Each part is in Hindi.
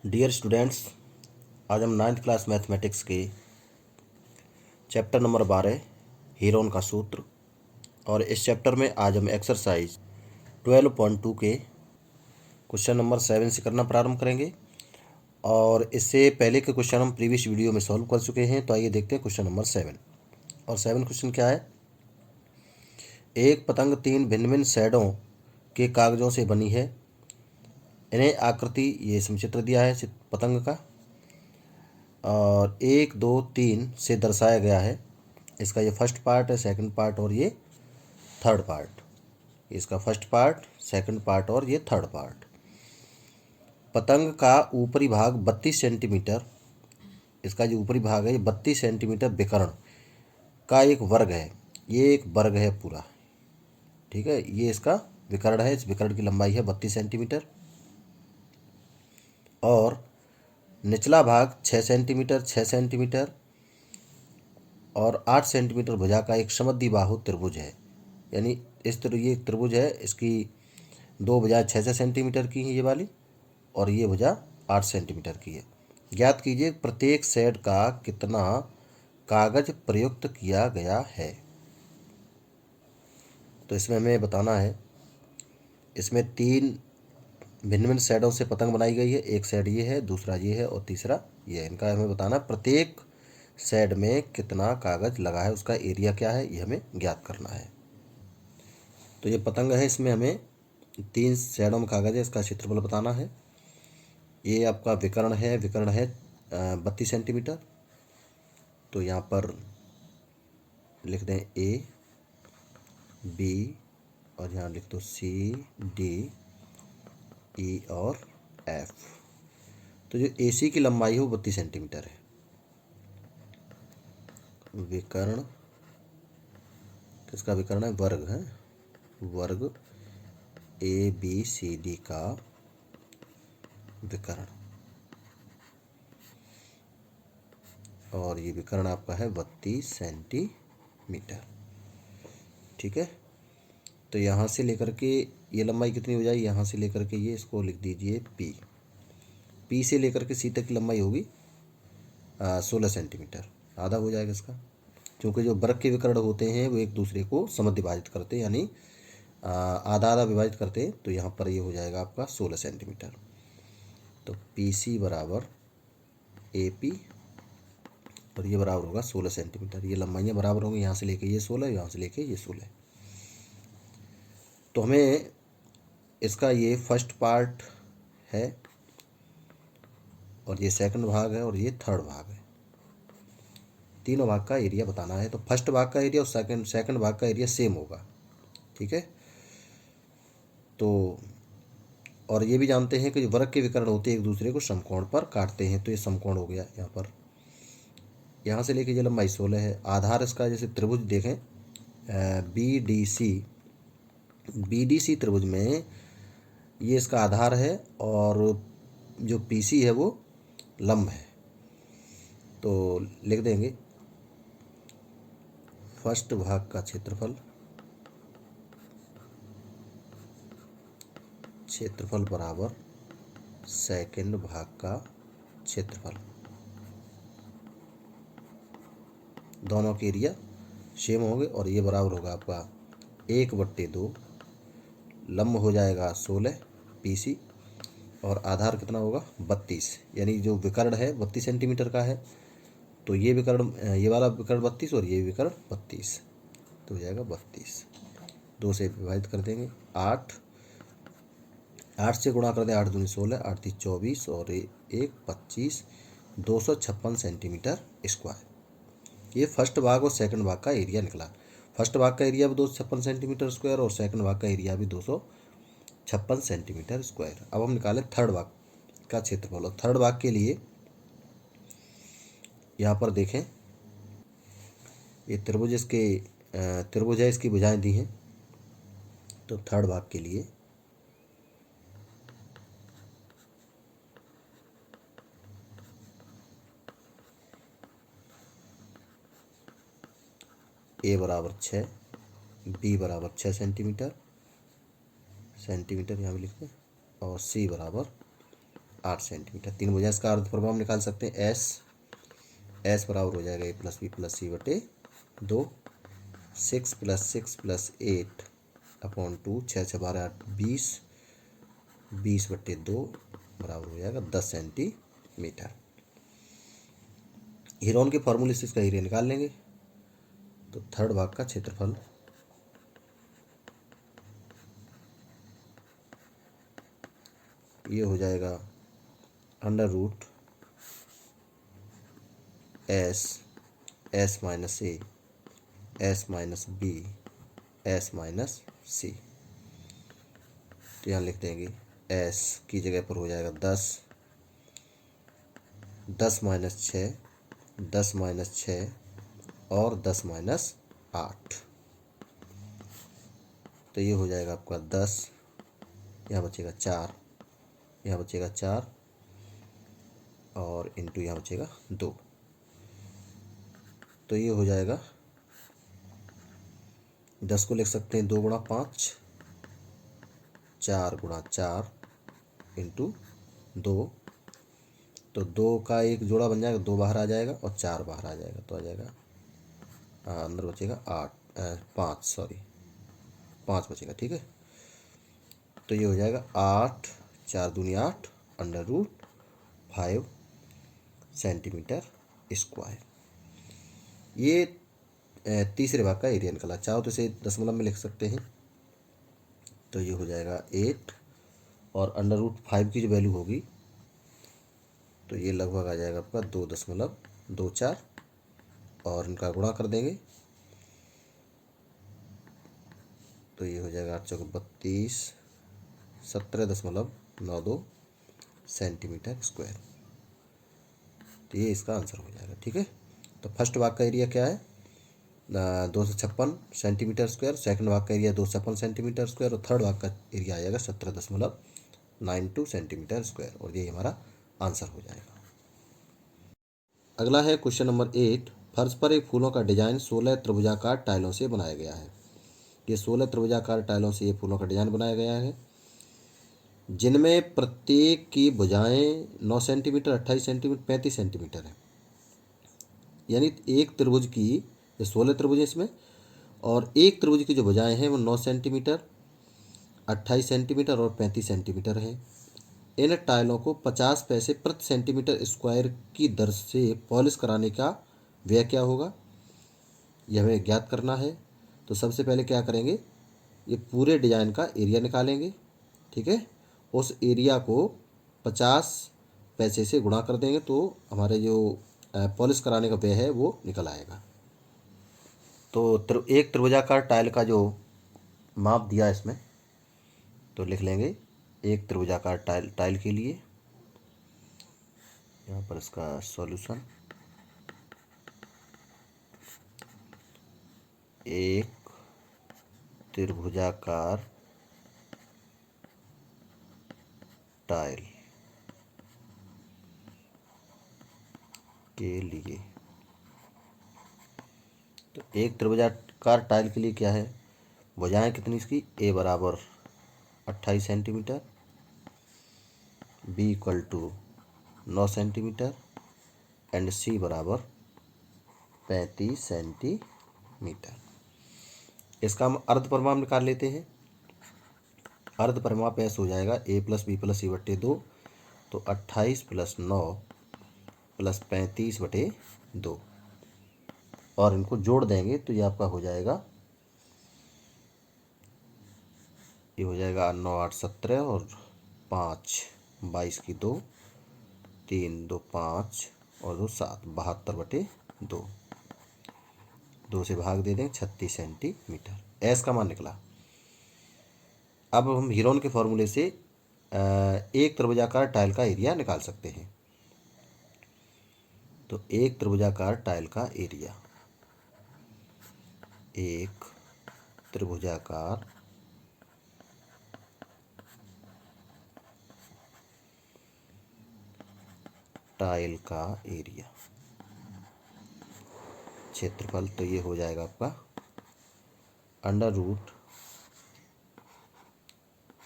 डियर स्टूडेंट्स, आज हम 9th क्लास मैथमेटिक्स के चैप्टर नंबर 12 हीरोन का सूत्र और इस चैप्टर में आज हम एक्सरसाइज 12.2 के क्वेश्चन नंबर 7 से करना प्रारंभ करेंगे। और इससे पहले के क्वेश्चन हम प्रीवियस वीडियो में सॉल्व कर चुके हैं। तो आइए देखते हैं क्वेश्चन नंबर 7। और 7 क्वेश्चन क्या है। एक पतंग 3 भिन्न भिन्न शैडों के कागज़ों से बनी है। इन्हें आकृति ये समचित्र दिया है पतंग का और 1, 2, 3 से दर्शाया गया है। इसका ये फर्स्ट पार्ट है, सेकंड पार्ट और ये थर्ड पार्ट। इसका फर्स्ट पार्ट, सेकंड पार्ट और ये थर्ड पार्ट। पतंग का ऊपरी भाग 32 सेंटीमीटर, इसका जो ऊपरी भाग है ये 32 सेंटीमीटर विकर्ण का एक वर्ग है। ये एक वर्ग है पूरा, ठीक है। ये इसका विकर्ण है। इस विकर्ण की लंबाई है 32 सेंटीमीटर और निचला भाग 6 सेंटीमीटर, 6 सेंटीमीटर और 8 सेंटीमीटर भुजा का एक समद्विबाहु त्रिभुज है। यानी इस तरह ये त्रिभुज है, इसकी दो भुजाएं 6 सेंटीमीटर की हैं ये वाली, और ये भुजा 8 सेंटीमीटर की है। ज्ञात कीजिए प्रत्येक सेट का कितना कागज प्रयुक्त किया गया है। तो इसमें हमें बताना है, इसमें 3 भिन्न भिन्न शेडों से पतंग बनाई गई है। एक शेड ये है, दूसरा ये है और तीसरा ये है। इनका हमें बताना है प्रत्येक शेड में कितना कागज लगा है, उसका एरिया क्या है, ये हमें ज्ञात करना है। तो ये पतंग है, इसमें हमें 3 शेडों में कागज है, इसका क्षेत्रफल बताना है। ये आपका विकर्ण है, विकर्ण है 32 सेंटीमीटर। तो यहाँ पर लिख दें ए, बी और यहाँ लिख दो सी, डी, ई और एफ। तो जो AC की लंबाई है वो 32 सेंटीमीटर है। विकर्ण, किसका विकर्ण है, वर्ग है, वर्ग ABCD का विकर्ण, और ये विकर्ण आपका है 32 सेंटीमीटर, ठीक है। तो यहाँ से लेकर के ये लंबाई कितनी हो जाएगी, यहाँ से लेकर के ये इसको लिख दीजिए P से लेकर के C तक की लंबाई होगी 16 सेंटीमीटर, आधा हो जाएगा इसका। क्योंकि जो वर्ग के विकर्ण होते हैं वो एक दूसरे को समद्विभाजित करते हैं, यानी आधा आधा विभाजित करते हैं। तो यहाँ पर ये हो जाएगा आपका 16 सेंटीमीटर। तो PC बराबर AP और ये बराबर होगा 16 सेंटीमीटर। ये लंबाइयाँ बराबर होंगी, यहाँ से लेके ये 16, यहाँ से लेके ये 16। तो हमें इसका ये फर्स्ट पार्ट है और ये सेकंड भाग है और ये थर्ड भाग है। तीनों भाग का एरिया बताना है। तो फर्स्ट भाग का एरिया और सेकंड भाग का एरिया सेम होगा, ठीक है। तो और ये भी जानते हैं कि जो वर्ग के विकर्ण होते हैं एक दूसरे को समकोण पर काटते हैं। तो ये समकोण हो गया यहाँ पर, यहाँ से लेके ये लंबाई 16 है। आधार इसका जैसे त्रिभुज देखें BDC त्रिभुज में ये इसका आधार है और जो PC है वो लंब है। तो लिख देंगे फर्स्ट भाग का क्षेत्रफल बराबर सेकंड भाग का क्षेत्रफल। दोनों के एरिया सेम होंगे और ये बराबर होगा आपका 1/2। लंब हो जाएगा 16 PC और आधार कितना होगा 32, यानी जो विकर्ण है 32 सेंटीमीटर का है। तो ये विकर्ण, ये वाला विकर्ण 32 और ये विकर्ण 32, तो हो जाएगा 32। 2 से विभाजित कर देंगे, 8 से गुणा कर दें, 8 दूनी 16, 8 3 24 और 1 25, 256 सेंटीमीटर स्क्वायर। ये फर्स्ट भाग और सेकंड भाग का एरिया निकला। फर्स्ट भाग का एरिया भी 256 सेंटीमीटर स्क्वायर और सेकंड भाग का एरिया भी 256 सेंटीमीटर स्क्वायर। अब हम निकालें थर्ड भाग का क्षेत्रफल। और थर्ड भाग के लिए यहाँ पर देखें, ये त्रिभुज त्रिभुज है, इसकी भुजाएं दी हैं। तो थर्ड भाग के लिए A बराबर 6, B बराबर 6 सेंटीमीटर यहाँ भी लिखते हैं, और C बराबर 8 सेंटीमीटर। तीन भुजा इसका अर्ध परिमाप निकाल सकते हैं। एस बराबर हो जाएगा a+b+c/2। 6+6+8/2, 6×6=12 8, 20/2 बराबर हो जाएगा 10 सेंटीमीटर। हीरोन के फॉर्मूले से इसका एरिया निकाल लेंगे। तो थर्ड भाग का क्षेत्रफल ये हो जाएगा √S S-A S-B S-C। तो यहाँ लिख देंगे S की जगह पर हो जाएगा 10, 10-6, 10-6 और 10-8। तो ये हो जाएगा आपका 10, यहाँ बचेगा 4, यहाँ बचेगा 4 और इंटू यहाँ बचेगा 2। तो ये हो जाएगा 10 को लिख सकते हैं 2×5, 4×4 इंटू 2। तो 2 का एक जोड़ा बन जाएगा, 2 बाहर आ जाएगा और 4 बाहर आ जाएगा। तो आ जाएगा अंदर बचेगा 5 बचेगा। ठीक है, तो ये हो जाएगा 8, 4×2 8 √5 सेंटीमीटर स्क्वायर। ये तीसरे भाग का एरिया निकला। चाहो तो इसे दशमलव में लिख सकते हैं। तो ये हो जाएगा 8 और √5 की जो वैल्यू होगी तो ये लगभग आ जाएगा आपका 2.24 और इनका गुणा कर देंगे तो ये हो जाएगा 8×4 = 32, 17.92 सेंटीमीटर स्क्वायर। तो ये इसका आंसर हो जाएगा। ठीक है, तो फर्स्ट भाग का एरिया क्या है 256 सेंटीमीटर स्क्वायर, सेकंड भाग का एरिया 256 सेंटीमीटर स्क्वायर और थर्ड भाग का एरिया आ जाएगा 17.92 सेंटीमीटर स्क्वायर और ये हमारा आंसर हो जाएगा। अगला है क्वेश्चन नंबर 8। फर्श पर एक फूलों का डिजाइन 16 त्रिभुजाकार टाइलों से बनाया गया है। ये 16 त्रिभुजाकार टाइलों से ये फूलों का डिजाइन बनाया गया है, जिनमें प्रत्येक की भुजाएं 9 सेंटीमीटर, 28 सेंटीमीटर, 35 सेंटीमीटर है। यानी एक त्रिभुज की 16 त्रिभुज है इसमें, और एक त्रिभुज की जो भुजाएं हैं वो 9 सेंटीमीटर, 28 सेंटीमीटर और 35 सेंटीमीटर है। इन टाइलों को 50 पैसे प्रति सेंटीमीटर स्क्वायर की दर से पॉलिश कराने का व्यय क्या होगा, यह हमें ज्ञात करना है। तो सबसे पहले क्या करेंगे, ये पूरे डिजाइन का एरिया निकालेंगे। ठीक है, उस एरिया को 50 पैसे से गुणा कर देंगे तो हमारे जो पॉलिश कराने का व्यय है वो निकल आएगा। तो एक त्रिभुजाकार टाइल का जो माप दिया इसमें तो लिख लेंगे एक त्रिभुजाकार टाइल के लिए यहाँ पर इसका सॉल्यूशन, एक त्रिभुजाकार टाइल के लिए। तो एक त्रिभुजाकार टाइल के लिए क्या है, भुजाएं कितनी इसकी, ए बराबर 28 सेंटीमीटर, बी = 9 सेंटीमीटर एंड सी बराबर 35 सेंटीमीटर। इसका हम अर्ध परिमाप निकाल लेते हैं। अर्ध परिमाप ऐसा हो जाएगा a+b+c/2। तो 28 + 9 + 35/2 और इनको जोड़ देंगे तो ये आपका हो जाएगा, ये हो जाएगा 9 8 17 और 5 22 की 2, 3 2 5 और 2 7 72/2, 2 से भाग दे दें 36 सेंटीमीटर। एस का मान निकला। अब हम हीरोन के फॉर्मूले से एक त्रिभुजाकार टाइल का एरिया निकाल सकते हैं। तो एक त्रिभुजाकार टाइल का एरिया, एक त्रिभुजाकार टाइल का एरिया क्षेत्रफल, तो ये हो जाएगा आपका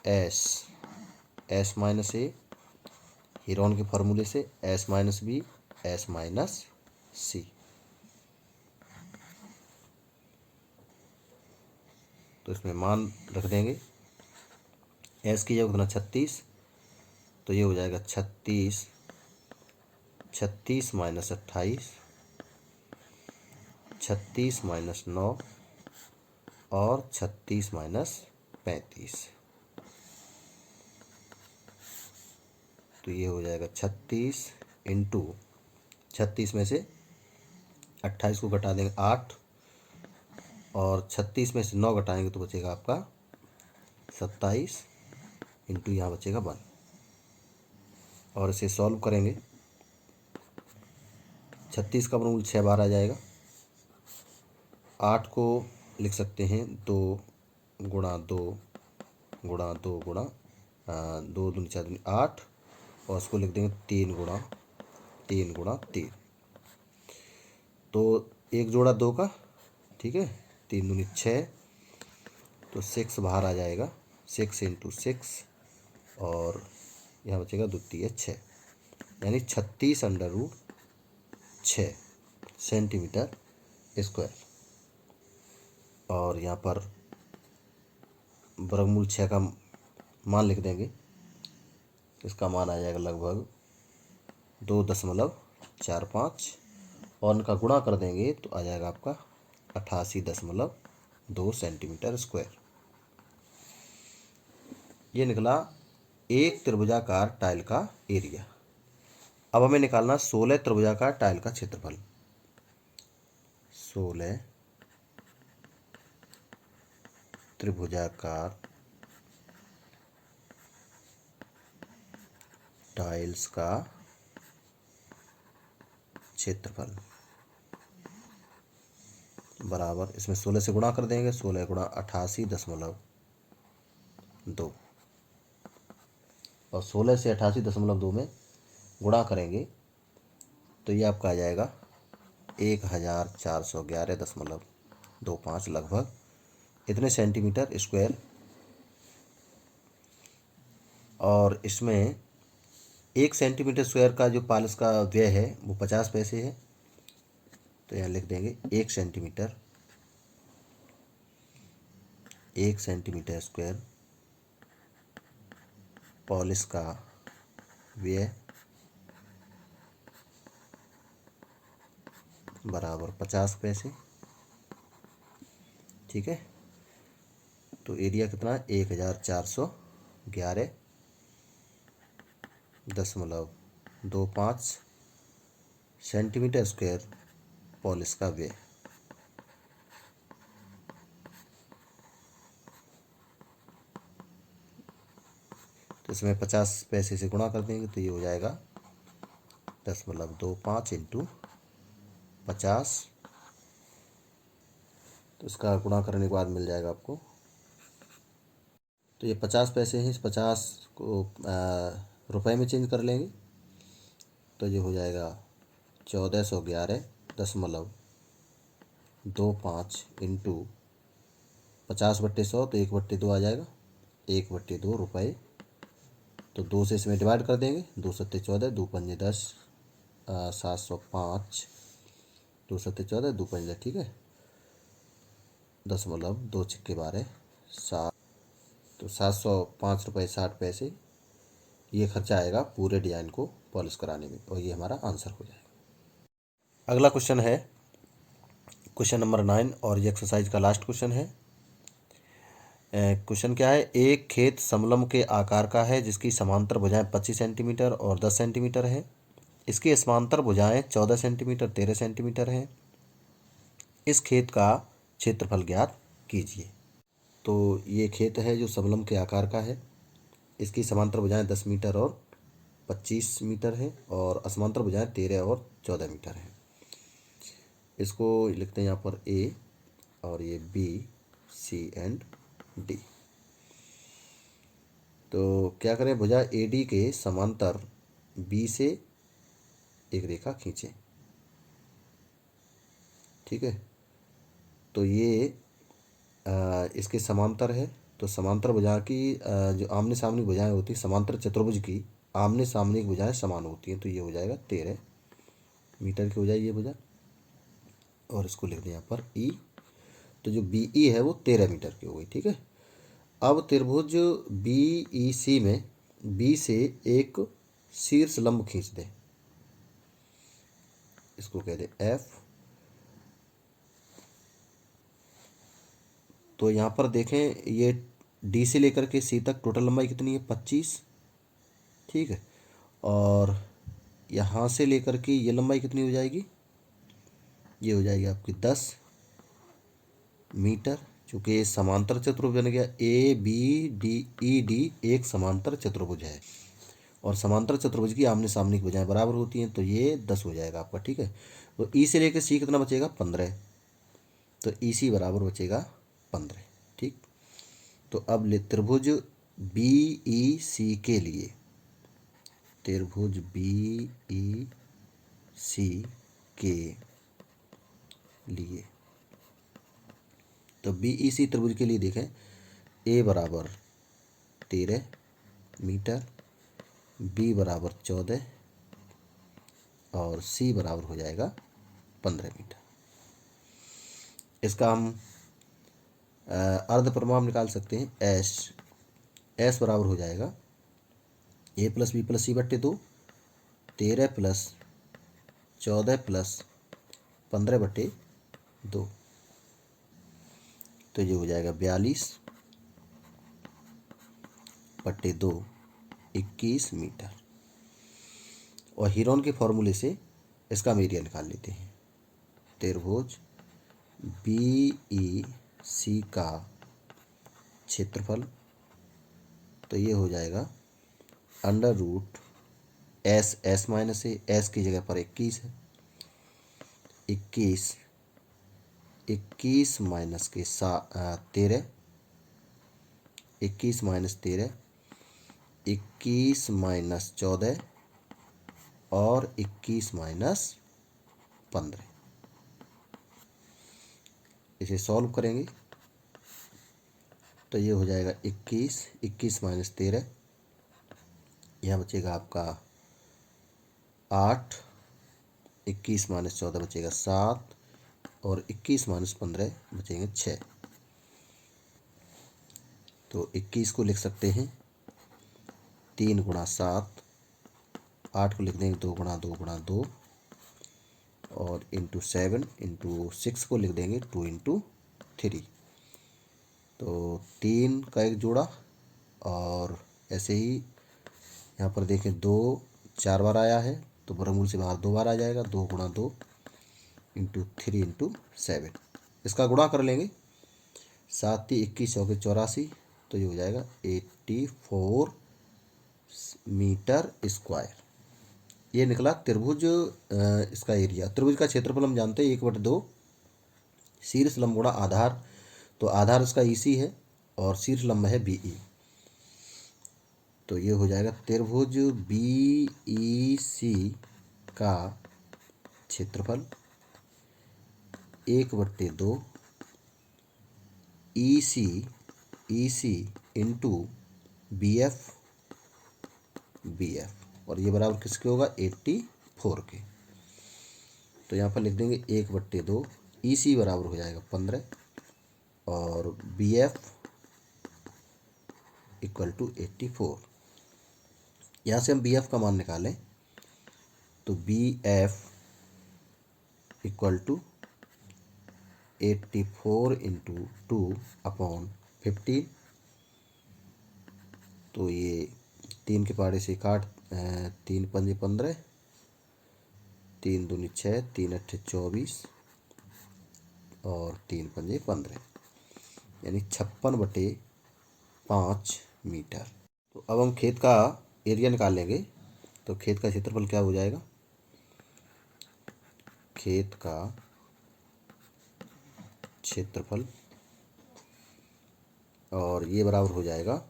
√S S - A हीरोन के फॉर्मूले से S minus B S minus C. तो इसमें मान रख देंगे, एस की जगह कितना 36, तो ये हो जाएगा 36, 36 माइनस 28, 36 माइनस 9 और 36 माइनस 35। तो ये हो जाएगा 36 इंटू 36 में से 28 को घटा देंगे 8 और 36 में से 9 घटाएंगे तो बचेगा आपका 27 इंटू यहाँ बचेगा 1। और इसे सॉल्व करेंगे, 36 का वर्गमूल 6 बार आ जाएगा। 8 को लिख सकते हैं 2 गुणा 2 गुणा 2 गुणा 2 दूनी 4 दूनी 8, और उसको लिख देंगे 3 गुणा 3 गुणा 3। तो एक जोड़ा 2 का, ठीक है, 3 दूनी 6, तो 6 बाहर आ जाएगा, 6 इंटू 6 और यहाँ बचेगा द्वितीय 6, यानी 36√6 सेंटीमीटर स्क्वायर। और यहाँ पर वर्गमूल 6 का मान लिख देंगे, इसका मान आ जाएगा लगभग 2.45 और इनका गुणा कर देंगे तो आ जाएगा आपका 88.2 सेंटीमीटर स्क्वायर। ये निकला एक त्रिभुजाकार टाइल का एरिया। अब हमें निकालना 16 त्रिभुजाकार टाइल का क्षेत्रफल। 16 त्रिभुजाकार टाइल्स का क्षेत्रफल बराबर, इसमें 16 से गुणा कर देंगे, 16 गुणा 88.2 और 16 से 88.2 में गुणा करेंगे तो ये आपका आ जाएगा 1411.25 लगभग इतने सेंटीमीटर स्क्वायर। और इसमें 1 सेंटीमीटर स्क्वायर का जो पालिश का व्यय है वो 50 पैसे है। तो यहाँ लिख देंगे 1 सेंटीमीटर स्क्वायर पॉलिश का व्यय बराबर 50 पैसे। ठीक है, तो एरिया कितना 1411.25 सेंटीमीटर स्क्वायर पॉलिश का व्यय। तो इसमें 50 पैसे से गुणा कर देंगे तो ये हो जाएगा 10.25 इंटू 50। तो इसका गुणा करने के बाद मिल जाएगा आपको, तो ये 50 पैसे हैं, इस 50 को रुपए में चेंज कर लेंगे तो ये हो जाएगा 1411.25 इंटू 50/100 तो 1/2 आ जाएगा, 1/2 रुपये। तो 2 से इसमें डिवाइड कर देंगे, 2 सत्ते 14, 2 पंजे 10, 705, 2 सत्ते 14, 2 पंजे, ठीक है, 10.2 छिक्के 12 7, तो 705.60 ये खर्चा आएगा पूरे डिज़ाइन को पॉलिश कराने में, और ये हमारा आंसर हो जाएगा। अगला क्वेश्चन है क्वेश्चन नंबर 9 और ये एक्सरसाइज का लास्ट क्वेश्चन है। क्वेश्चन क्या है, एक खेत समलंब के आकार का है जिसकी समांतर भुजाएं 25 सेंटीमीटर और 10 सेंटीमीटर है। इसकी समांतर भुजाएं 14 सेंटीमीटर 13 सेंटीमीटर हैं। इस खेत का क्षेत्रफल ज्ञात कीजिए। तो ये खेत है जो समलंब के आकार का है, इसकी समांतर भुजाएं 10 मीटर और 25 मीटर है और असमांतर भुजाएं 13 और 14 मीटर हैं। इसको लिखते हैं यहाँ पर ए और ये बी सी एंड डी। तो क्या करें, भुजा ए डी के समांतर बी से एक रेखा खींचें। ठीक है, तो ये इसके समांतर है, तो समांतर भुजा की जो आमने सामने भुजाएं होती समांतर चतुर्भुज की आमने सामने की भुजाएं समान होती हैं, तो ये हो जाएगा 13 मीटर की हो जाए ये भुजा, और इसको लिख दें यहाँ पर ई। तो जो बी ई है वो 13 मीटर की हो गई। ठीक है, अब त्रिभुज बी ई सी में बी से एक शीर्ष लंब खींच दें, इसको कह दें एफ। तो यहाँ पर देखें, ये डी से लेकर के सी तक टोटल लंबाई कितनी है, 25। ठीक है, और यहाँ से लेकर के ये लंबाई कितनी हो जाएगी, ये हो जाएगी आपकी 10 मीटर। चूँकि समांतर चतुर्भुज बन गया, A B D E D एक समांतर चतुर्भुज है, और समांतर चतुर्भुज की आमने सामने की भुजाएं बराबर होती हैं, तो ये 10 हो जाएगा आपका। ठीक है, तो ई से लेकर सी कितना बचेगा, 15। तो ई सी बराबर बचेगा 15। ठीक, तो अब ले त्रिभुज बी ई सी के लिए, त्रिभुज बी ई सी के लिए, तो बी ई सी त्रिभुज के लिए देखें, ए बराबर 13 मीटर, बी बराबर 14 और सी बराबर हो जाएगा 15 मीटर। इसका हम अर्ध परिमाप निकाल सकते हैं, एस बराबर हो जाएगा ए प्लस बी प्लस सी बट्टे 2, 13 प्लस 14 प्लस 15 बट्टे 2, तो ये हो जाएगा 42 बट्टे 2, 21 मीटर। और हीरोन के फॉर्मूले से इसका हम एरिया निकाल लेते हैं। त्रिभुज बी ई सी का क्षेत्रफल, तो ये हो जाएगा अंडर रूट एस माइनस ए, एस की जगह पर 21 है, 21 माइनस के 13, 21 माइनस 13, 21 माइनस 14 और 21 माइनस 15। इसे सॉल्व करेंगे तो ये हो जाएगा 21 माइनस 13, यहाँ बचेगा आपका 8, 21 माइनस 14 बचेगा 7 और 21 माइनस 15 बचेंगे 6। तो 21 को लिख सकते हैं 3 गुणा 7, 8 को लिख देंगे 2 गुणा 2 गुणा 2 और इंटू 7, इंटू 6 को लिख देंगे 2 इंटू 3। तो 3 का एक जोड़ा, और ऐसे ही यहाँ पर देखें 2 4 बार आया है, तो वर्गमूल से बाहर 2 बार आ जाएगा, 2 गुणा 2 इंटू 3 इंटू 7। इसका गुणा कर लेंगे, 7 × 21 = 84, तो ये हो जाएगा 84 मीटर स्क्वायर। ये निकला त्रिभुज इसका एरिया। त्रिभुज का क्षेत्रफल हम जानते हैं 1/2 शीर्ष लंब गुणा आधार, तो आधार इसका ईसी है और शीर्ष लंब है बीई, तो ये हो जाएगा त्रिभुज बीईसी का क्षेत्रफल 1/2 ईसी इंटू बीएफ, और ये बराबर किसके होगा, 84 के। तो यहाँ पर लिख देंगे 1/2, ईसी बराबर हो जाएगा 15 और बीएफ इक्वल टू 84। यहाँ से हम बीएफ का मान निकालें तो बीएफ इक्वल टू 84 इंटू 2/15। तो ये 3 के पहाड़े से काट, 3 पंजे 15, 3 दूनी 6, 3 अट्ठे 24 और 3 पंजे 15, यानी 56/5 मीटर। तो अब हम खेत का एरिया निकाल लेंगे। तो खेत का क्षेत्रफल क्या हो जाएगा, खेत का क्षेत्रफल, और ये बराबर हो जाएगा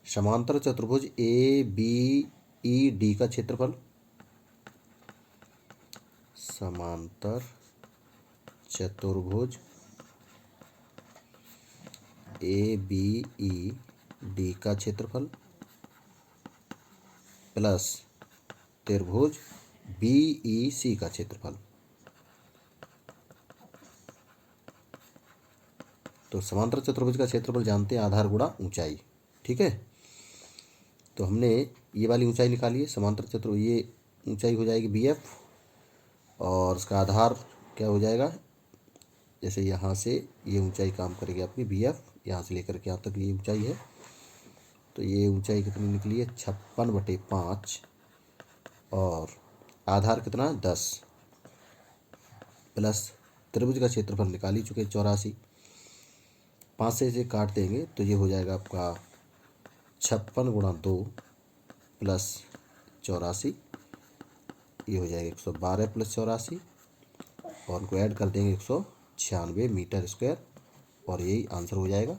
समांतर चतुर्भुज ए बी ई डी का क्षेत्रफल, समांतर चतुर्भुज ए बी ई डी का क्षेत्रफल प्लस त्रिभुज BEC का क्षेत्रफल। तो समांतर चतुर्भुज का क्षेत्रफल जानते हैं, आधार गुणा ऊंचाई। ठीक है, तो हमने ये वाली ऊंचाई निकाली है समांतर चतुर्भुज, ये ऊंचाई हो जाएगी BF और उसका आधार क्या हो जाएगा, जैसे यहाँ से ये ऊंचाई काम करेगी आपकी BF, यहाँ से लेकर के यहाँ तक ये ऊंचाई है। तो ये ऊंचाई कितनी निकली है 56/5 और आधार कितना 10 प्लस त्रिभुज का क्षेत्रफल निकाल ही चुके 84। 5 से इसे काट देंगे तो ये हो जाएगा आपका 56 × 2 प्लस 84, ये हो जाएगा 112 प्लस 84 और उनको ऐड कर देंगे 196 मीटर स्क्वायर और यही आंसर हो जाएगा।